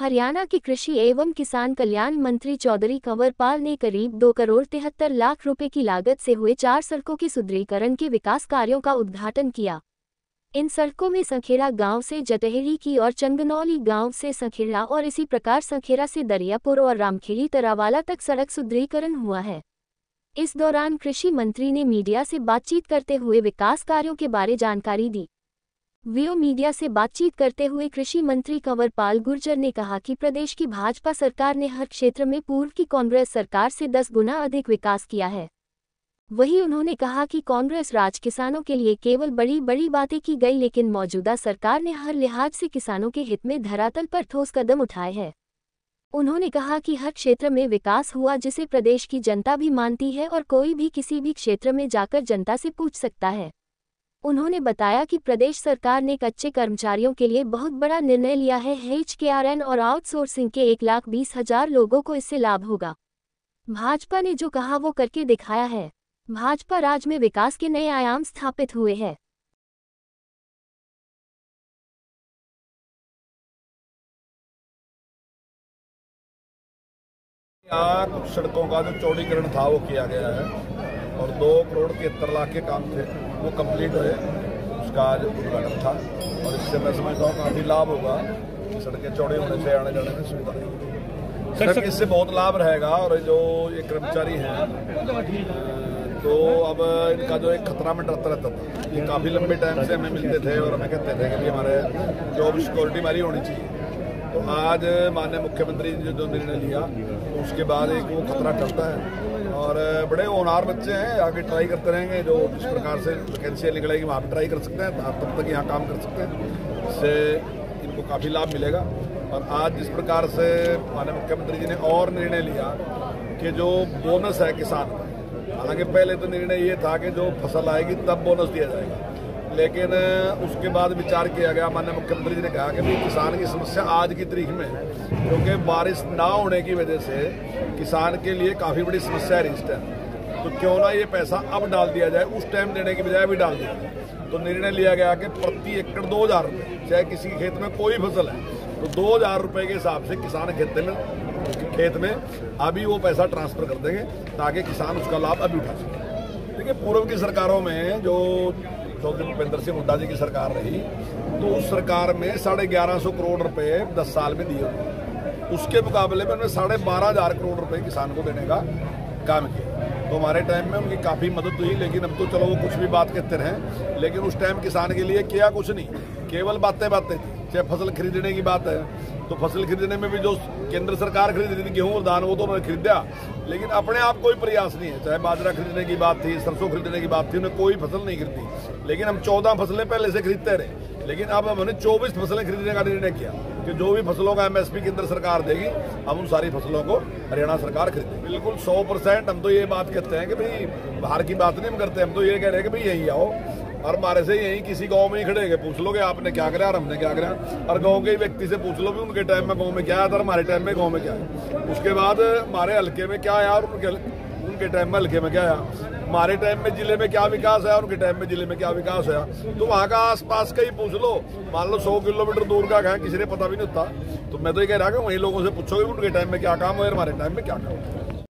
हरियाणा के कृषि एवं किसान कल्याण मंत्री चौधरी कंवरपाल ने करीब 2 करोड़ 73 लाख रुपए की लागत से हुए 4 सड़कों के सुदृढ़ीकरण के विकास कार्यों का उद्घाटन किया। इन सड़कों में संखेड़ा गांव से जटहेरी की और चंगनौली गांव से संखेड़ा और इसी प्रकार संखेड़ा से दरियापुर और रामखेड़ी तरावाला तक सड़क सुदृढ़ीकरण हुआ है। इस दौरान कृषि मंत्री ने मीडिया से बातचीत करते हुए विकास कार्यों के बारे जानकारी दी। वीओ मीडिया से बातचीत करते हुए कृषि मंत्री कंवरपाल गुर्जर ने कहा कि प्रदेश की भाजपा सरकार ने हर क्षेत्र में पूर्व की कांग्रेस सरकार से 10 गुना अधिक विकास किया है। वहीं उन्होंने कहा कि कांग्रेस राज किसानों के लिए केवल बड़ी बड़ी बातें की गई, लेकिन मौजूदा सरकार ने हर लिहाज से किसानों के हित में धरातल पर ठोस कदम उठाए हैं। उन्होंने कहा कि हर क्षेत्र में विकास हुआ जिसे प्रदेश की जनता भी मानती है और कोई भी किसी भी क्षेत्र में जाकर जनता से पूछ सकता है। उन्होंने बताया कि प्रदेश सरकार ने कच्चे कर्मचारियों के लिए बहुत बड़ा निर्णय लिया है। HKRN और आउटसोर्सिंग के 1,20,000 लोगों को इससे लाभ होगा। भाजपा ने जो कहा वो करके दिखाया है। भाजपा राज में विकास के नए आयाम स्थापित हुए हैं। यहाँ कुछ सड़कों का जो चौड़ीकरण था वो किया गया है और 2 करोड़ 73 लाख के काम थे वो कंप्लीट हुए। उसका आज उद्घाटन था और इससे मैं समझता हूँ काफ़ी लाभ होगा। सड़कें चौड़ी होने से आने जाने में सुविधा रहेगी। सर इससे बहुत लाभ रहेगा। और जो ये कर्मचारी हैं तो अब इनका जो एक खतरा में डरता रहता था। ये काफ़ी लंबे टाइम से हमें मिलते थे और हमें कहते थे कि हमारे जॉब सिक्योरिटी हमारी होनी चाहिए। तो आज माननीय मुख्यमंत्री ने जो निर्णय लिया उसके बाद एक वो खतरा टलता है और बड़े होनहार बच्चे हैं, आगे ट्राई करते रहेंगे। जो जिस प्रकार से वैकेंसियाँ निकलेगी वहाँ पर ट्राई कर सकते हैं, आप तब तक यहाँ काम कर सकते हैं। इससे इनको काफ़ी लाभ मिलेगा। और आज जिस प्रकार से माननीय मुख्यमंत्री जी ने और निर्णय लिया कि जो बोनस है किसान का, हालांकि पहले तो निर्णय ये था कि जो फसल आएगी तब बोनस दिया जाएगा, लेकिन उसके बाद विचार किया गया। माननीय मुख्यमंत्री जी ने कहा कि भाई किसान की समस्या आज की तारीख में, क्योंकि बारिश ना होने की वजह से किसान के लिए काफ़ी बड़ी समस्या है इस टाइम, तो क्यों ना ये पैसा अब डाल दिया जाए, उस टाइम देने की बजाय भी डाल दिया जाए। तो निर्णय लिया गया कि प्रति एकड़ 2,000 रुपये, चाहे किसी खेत में कोई फसल है तो 2,000 रुपये के हिसाब से किसान खेत में अभी वो पैसा ट्रांसफर कर देंगे ताकि किसान उसका लाभ अभी उठा सके। देखिए पूर्व की सरकारों में जो चौधरी भूपेंद्र सिंह हुड्डा जी की सरकार रही तो उस सरकार में 1150 करोड़ रुपए 10 साल में दिए। उसके मुकाबले में उन्होंने 12,500 करोड़ रुपए किसान को देने का काम किया। तो हमारे टाइम में उनकी काफ़ी मदद हुई, लेकिन अब तो चलो वो कुछ भी बात कहते रहें, लेकिन उस टाइम किसान के लिए किया कुछ नहीं, केवल बातें थी। चाहे फसल खरीदने की बात है तो फसल खरीदने में भी जो केंद्र सरकार खरीद रही थी गेहूँ और धान वो तो उन्होंने खरीदा, लेकिन अपने आप कोई प्रयास नहीं है। चाहे बाजरा खरीदने की बात थी, सरसों खरीदने की बात थी, उन्हें कोई फसल नहीं खरीदी। लेकिन हम 14 फसलें पहले से खरीदते रहे, लेकिन अब हमने 24 फसलें खरीदने का निर्णय किया कि जो भी फसलों का MSP केंद्र सरकार देगी हम उन सारी फसलों को हरियाणा सरकार खरीदेगी। बिल्कुल 100% हम तो ये बात कहते हैं कि भाई बाहर की बात नहीं हम करते, हम तो ये कह रहे हैं कि भाई यहीं आओ और हमारे से यहीं किसी गांव में ही खड़े गए पूछ लो कि आपने क्या करा और हमने क्या करा, और गांव के व्यक्ति से पूछ लो भी उनके टाइम में गांव में क्या आया था और हमारे टाइम में गांव में क्या है। उसके बाद हमारे हल्के में क्या आया और उनके टाइम में हल्के में क्या आया, हमारे टाइम में जिले में क्या विकास है और उनके टाइम में जिले में क्या विकास है। तो वहाँ का आसपास का ही पूछ लो, मान लो 100 किलोमीटर दूर का है, किसी ने पता भी नहीं होता। तो मैं तो ये कह रहा हूँ वहीं लोगों से पूछोगे उनके टाइम में क्या काम है और हमारे टाइम में क्या काम है।